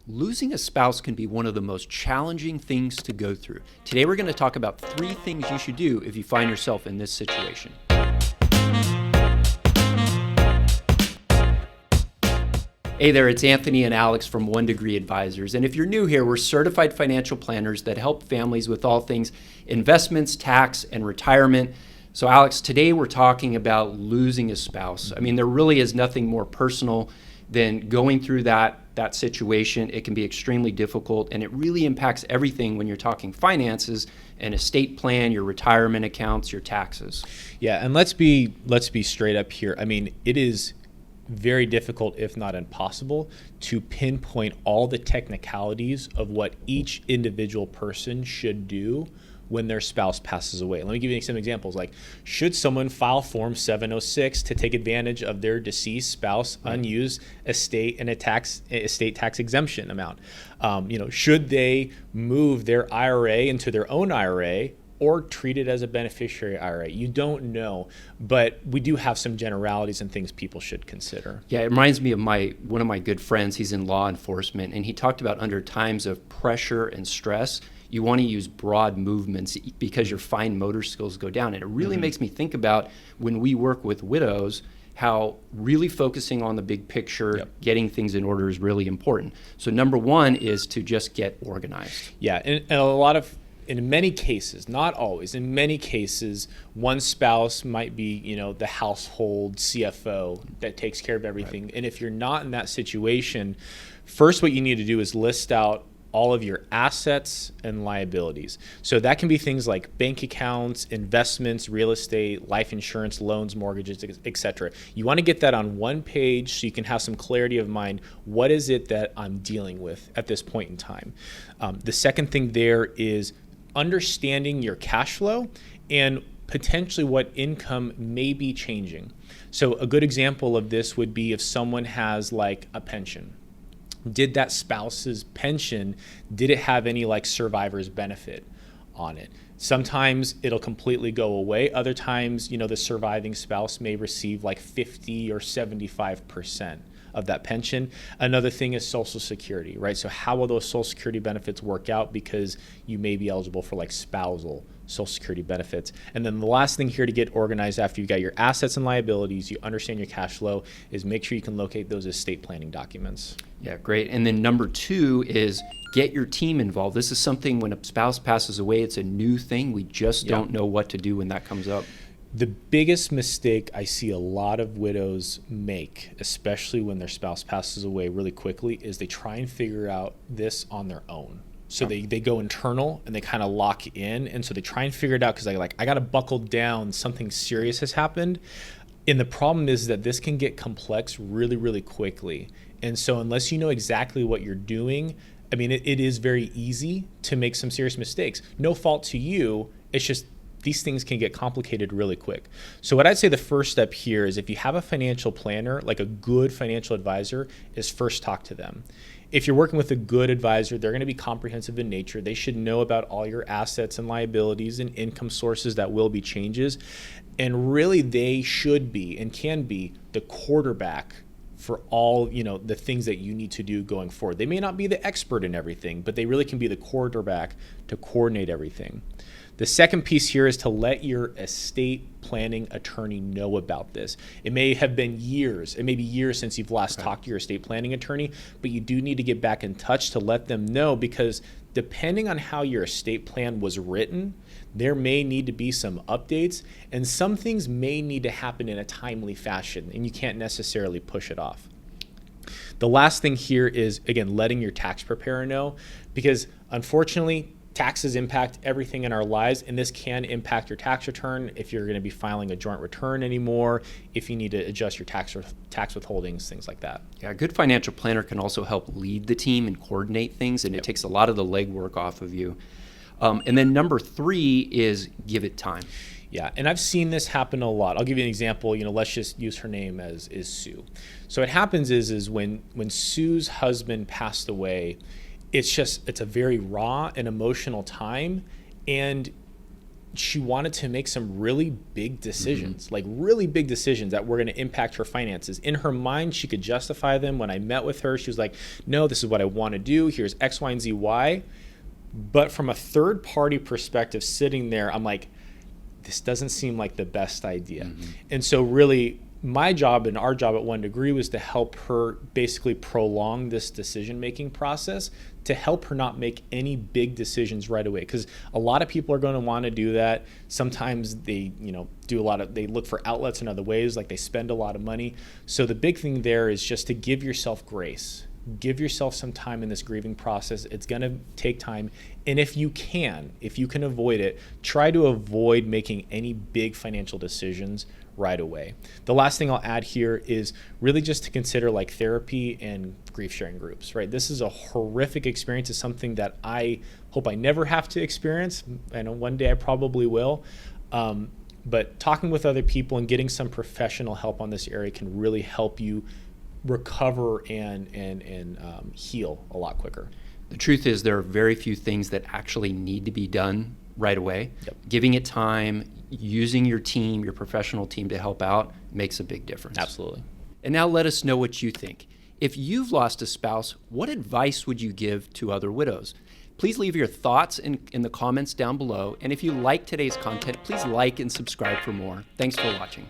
Losing a spouse can be one of the most challenging things to go through. Today we're going to talk about 3 things you should do if you find yourself in this situation. Hey there, it's Anthony and Alex from One Degree Advisors. And if you're new here, we're certified financial planners that help families with all things investments, tax, and retirement. So Alex, today we're talking about losing a spouse. I mean, there really is nothing more personal than going through that situation. It can be extremely difficult, and it really impacts everything when you're talking finances, an estate plan, your retirement accounts, your taxes. Yeah, and let's be straight up here. I mean, it is very difficult, if not impossible, to pinpoint all the technicalities of what each individual person should do when their spouse passes away. Let me give you some examples. Like, should someone file Form 706 to take advantage of their deceased spouse unused estate and estate tax exemption amount? Should they move their IRA into their own IRA or treat it as a beneficiary IRA? You don't know, but we do have some generalities and things people should consider. Yeah, it reminds me of one of my good friends. He's in law enforcement, and he talked about under times of pressure and stress, you want to use broad movements because your fine motor skills go down. And it really makes me think about when we work with widows, how really focusing on the big picture, getting things in order is really important. So number one is to just get organized. Yeah, and in many cases, not always, in many cases, one spouse might be, the household CFO that takes care of everything. Right. And if you're not in that situation, first what you need to do is list out all of your assets and liabilities. So that can be things like bank accounts, investments, real estate, life insurance, loans, mortgages, etc. You want to get that on one page so you can have some clarity of mind. What is it that I'm dealing with at this point in time? The second thing there is understanding your cash flow and potentially what income may be changing. So a good example of this would be if someone has like a pension. Did that spouse's pension, did it have any like survivor's benefit on it? Sometimes it'll completely go away. Other times, the surviving spouse may receive like 50 or 75% of that pension. Another thing is Social Security, right? So how will those Social Security benefits work out? Because you may be eligible for like spousal Social Security benefits. And then the last thing here to get organized after you got your assets and liabilities, you understand your cash flow, is make sure you can locate those estate planning documents. Yeah, great. And then number 2 is get your team involved. This is something when a spouse passes away, it's a new thing. We just don't know what to do when that comes up. The biggest mistake I see a lot of widows make, especially when their spouse passes away really quickly, is they try and figure out this on their own. So they go internal and they kind of lock in. And so they try and figure it out because I got to buckle down. Something serious has happened. And the problem is that this can get complex really, really quickly. And so unless you know exactly what you're doing, I mean, it is very easy to make some serious mistakes. No fault to you. It's just these things can get complicated really quick. So what I'd say the first step here is if you have a financial planner, like a good financial advisor, is first talk to them. If you're working with a good advisor, they're going to be comprehensive in nature. They should know about all your assets and liabilities and income sources that will be changes. And really they should be and can be the quarterback for all, the things that you need to do going forward. They may not be the expert in everything, but they really can be the quarterback to coordinate everything. The second piece here is to let your estate planning attorney know about this. It may have been years, it may be years since you've last talked to your estate planning attorney, but you do need to get back in touch to let them know, because depending on how your estate plan was written, there may need to be some updates, and some things may need to happen in a timely fashion, and you can't necessarily push it off. The last thing here is, again, letting your tax preparer know, because unfortunately, taxes impact everything in our lives, and this can impact your tax return if you're going to be filing a joint return anymore, if you need to adjust your tax withholdings, things like that. Yeah, a good financial planner can also help lead the team and coordinate things, and it takes a lot of the legwork off of you. And then number 3 is give it time. Yeah, and I've seen this happen a lot. I'll give you an example. Let's just use her name as is Sue. So what happens is when Sue's husband passed away, it's a very raw and emotional time, and she wanted to make some really big decisions, like really big decisions that were going to impact her finances. In her mind, she could justify them. When I met with her, she was like, no, this is what I want to do. Here's X, Y, and Z, Y. But from a third party perspective, sitting there, I'm like, this doesn't seem like the best idea. And so really my job and our job at One Degree was to help her basically prolong this decision-making process to help her not make any big decisions right away. Because a lot of people are going to want to do that. Sometimes they, they look for outlets in other ways, like they spend a lot of money. So the big thing there is just to give yourself grace. Give yourself some time in this grieving process. It's going to take time. And if you can avoid it, try to avoid making any big financial decisions right away. The last thing I'll add here is really just to consider like therapy and grief sharing groups, right? This is a horrific experience. It's something that I hope I never have to experience. I know one day I probably will. But talking with other people and getting some professional help on this area can really help you recover and heal a lot quicker. The truth is there are very few things that actually need to be done right away. Yep. Giving it time, using your team, your professional team to help out makes a big difference. Absolutely. And now let us know what you think. If you've lost a spouse, what advice would you give to other widows? Please leave your thoughts in the comments down below. And if you like today's content, please like and subscribe for more. Thanks for watching.